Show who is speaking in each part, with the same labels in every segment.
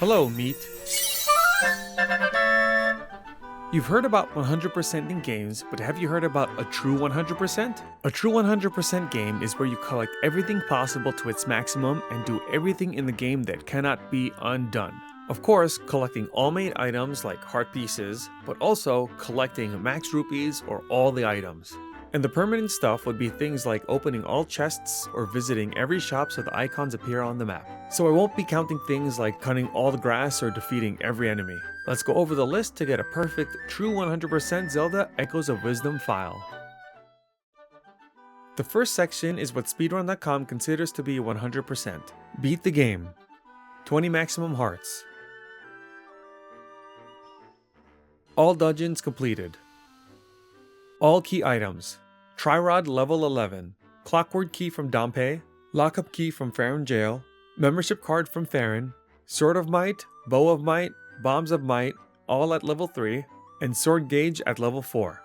Speaker 1: Hello, Meat. You've heard about 100% in games, but have you heard about a true 100%? A true 100% game is where you collect everything possible to its maximum and do everything in the game that cannot be undone. Of course, collecting all main items like heart pieces, but also collecting max rupees or all the items. And the permanent stuff would be things like opening all chests or visiting every shop so the icons appear on the map. So I won't be counting things like cutting all the grass or defeating every enemy. Let's go over the list to get a perfect true 100% Zelda Echoes of Wisdom file. The first section is what speedrun.com considers to be 100%. Beat the game. 20 maximum hearts. All dungeons completed. All key items. Tri-Rod level 11, Clockwork Key from Dompe, Lockup Key from Farron Jail, Membership Card from Farron, Sword of Might, Bow of Might, Bombs of Might, all at level 3, and Sword Gauge at level 4.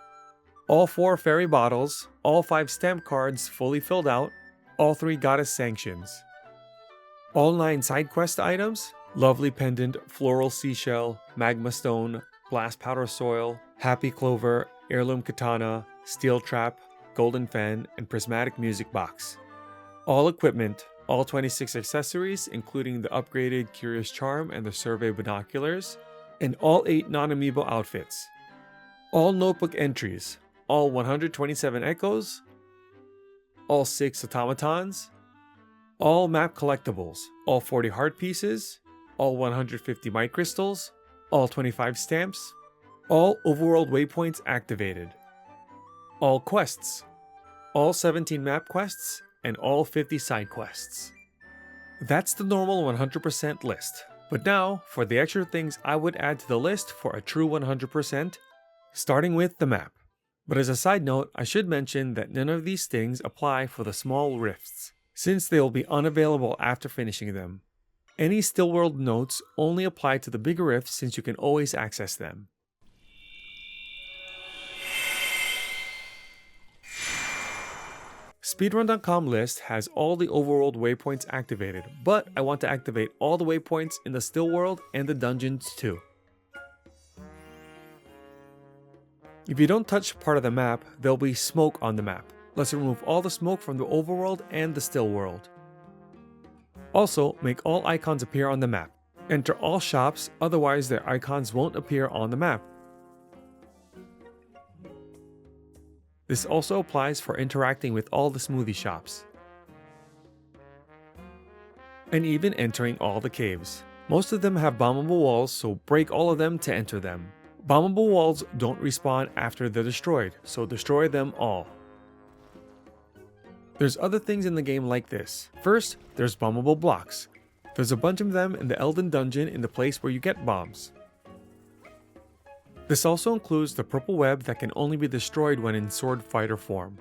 Speaker 1: All 4 fairy bottles, all 5 stamp cards fully filled out, all 3 goddess sanctions. All 9 side quest items, Lovely Pendant, Floral Seashell, Magma Stone, Blast Powder Soil, Happy Clover, Heirloom Katana, Steel Trap, Golden Fan, and Prismatic Music Box. All equipment, all 26 accessories including the upgraded Curious Charm and the Survey Binoculars, and all 8 non-amiibo outfits. All notebook entries, all 127 echoes, all 6 automatons, all map collectibles, all 40 heart pieces, all 150 might crystals, all 25 stamps, all overworld waypoints activated. All quests, all 17 map quests, and all 50 side quests. That's the normal 100% list, but now for the extra things I would add to the list for a true 100%, starting with the map. But as a side note, I should mention that none of these things apply for the small rifts, since they will be unavailable after finishing them. Any still world notes only apply to the bigger rifts since you can always access them. Speedrun.com list has all the overworld waypoints activated, but I want to activate all the waypoints in the still world and the dungeons too. If you don't touch part of the map, there'll be smoke on the map. Let's remove all the smoke from the overworld and the still world. Also, make all icons appear on the map. Enter all shops, otherwise their icons won't appear on the map. This also applies for interacting with all the smoothie shops. And even entering all the caves. Most of them have bombable walls, so break all of them to enter them. Bombable walls don't respawn after they're destroyed, so destroy them all. There's other things in the game like this. First, there's bombable blocks. There's a bunch of them in the Elden Dungeon in the place where you get bombs. This also includes the purple web that can only be destroyed when in sword fighter form.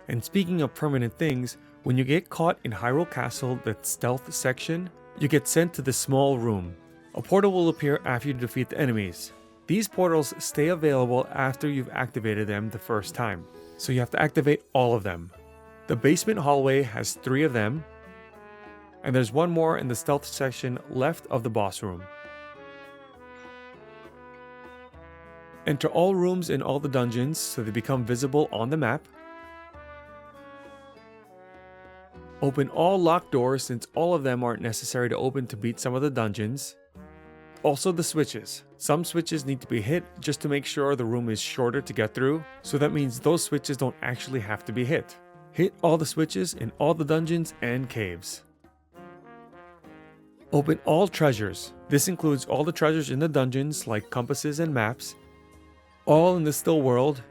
Speaker 1: And speaking of permanent things, when you get caught in Hyrule Castle, that stealth section, you get sent to the small room. A portal will appear after you defeat the enemies. These portals stay available after you've activated them the first time, so you have to activate all of them. The basement hallway has 3 of them, and there's one more in the stealth section left of the boss room. Enter all rooms in all the dungeons so they become visible on the map. Open all locked doors since all of them aren't necessary to open to beat some of the dungeons. Also the switches. Some switches need to be hit just to make sure the room is shorter to get through, so that means those switches don't actually have to be hit. Hit all the switches in all the dungeons and caves. Open all treasures. This includes all the treasures in the dungeons like compasses and maps, all in the still world,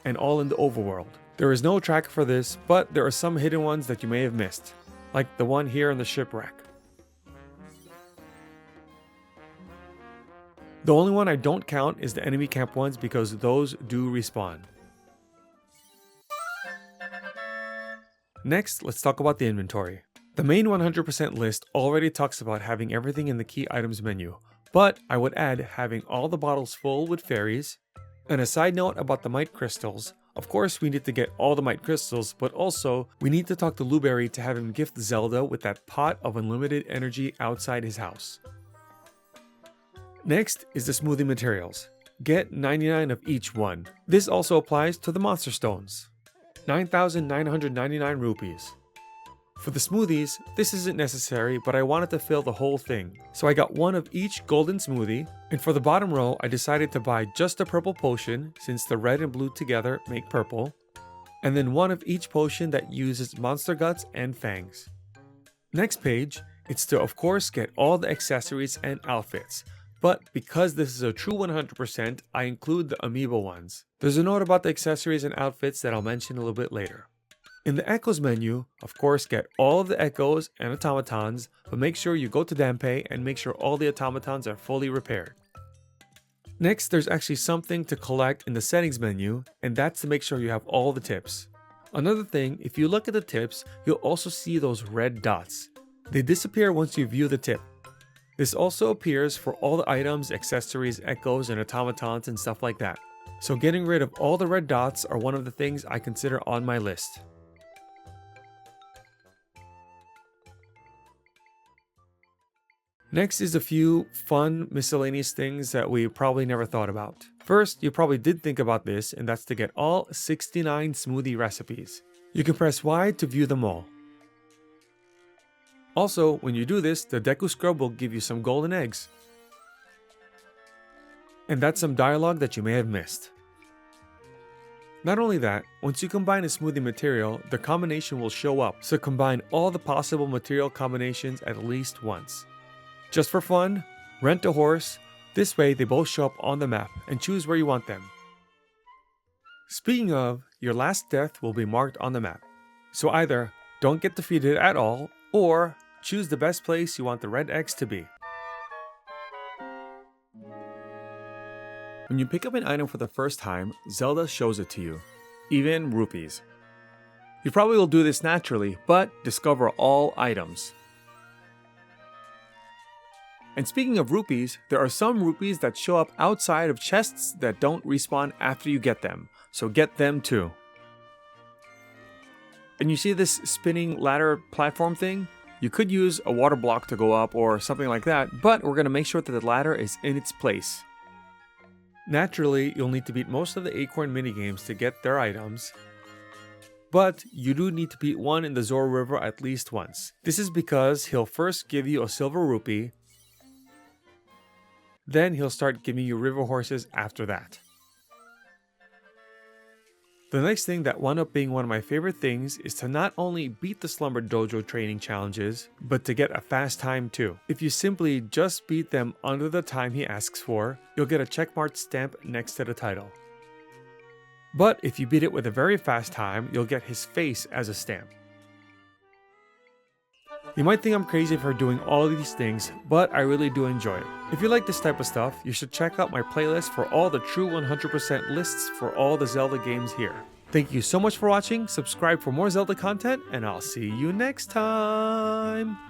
Speaker 1: and all in the overworld. There is no tracker for this, but there are some hidden ones that you may have missed, like the one here in the shipwreck. The only one I don't count is the enemy camp ones because those do respawn. Next, let's talk about the inventory. The main 100% list already talks about having everything in the key items menu, but I would add having all the bottles full with fairies. And a side note about the might crystals, Of course, we need to get all the might crystals, but also we need to talk to Blueberry to have him gift Zelda with that pot of unlimited energy outside his house. Next is the smoothie materials. Get 99 of each one. This also applies to the monster stones. 9,999 rupees. For the smoothies, this isn't necessary, but I wanted to fill the whole thing. So I got one of each golden smoothie, and for the bottom row, I decided to buy just a purple potion since the red and blue together make purple, and then one of each potion that uses monster guts and fangs. Next page, it's to of course get all the accessories and outfits, but because this is a true 100%, I include the amiibo ones. There's a note about the accessories and outfits that I'll mention a little bit later. In the Echoes menu, of course, get all of the Echoes and automatons, but make sure you go to Dampe and make sure all the automatons are fully repaired. Next, there's actually something to collect in the settings menu, and that's to make sure you have all the tips. Another thing, if you look at the tips, you'll also see those red dots. They disappear once you view the tip. This also appears for all the items, accessories, Echoes, and automatons and stuff like that. So getting rid of all the red dots are one of the things I consider on my list. Next is a few fun miscellaneous things that we probably never thought about. First, you probably did think about this, and that's to get all 69 smoothie recipes. You can press Y to view them all. Also, when you do this, the Deku Scrub will give you some golden eggs. And that's some dialogue that you may have missed. Not only that, once you combine a smoothie material, the combination will show up, so combine all the possible material combinations at least once. Just for fun, rent a horse. This way they both show up on the map, and choose where you want them. Speaking of, your last death will be marked on the map. So either don't get defeated at all, or choose the best place you want the red X to be. When you pick up an item for the first time, Zelda shows it to you, even rupees. You probably will do this naturally, but discover all items. And speaking of rupees, there are some rupees that show up outside of chests that don't respawn after you get them, so get them too. And you see this spinning ladder platform thing? You could use a water block to go up or something like that, but we're going to make sure that the ladder is in its place. Naturally, you'll need to beat most of the Acorn minigames to get their items, but you do need to beat one in the Zora River at least once. This is because he'll first give you a silver rupee, then he'll start giving you river horses after that. The next thing that wound up being one of my favorite things is to not only beat the Slumber Dojo training challenges, but to get a fast time too. If you simply just beat them under the time he asks for, you'll get a checkmark stamp next to the title. But if you beat it with a very fast time, you'll get his face as a stamp. You might think I'm crazy for doing all of these things, but I really do enjoy it. If you like this type of stuff, you should check out my playlist for all the true 100% lists for all the Zelda games here. Thank you so much for watching, subscribe for more Zelda content, and I'll see you next time!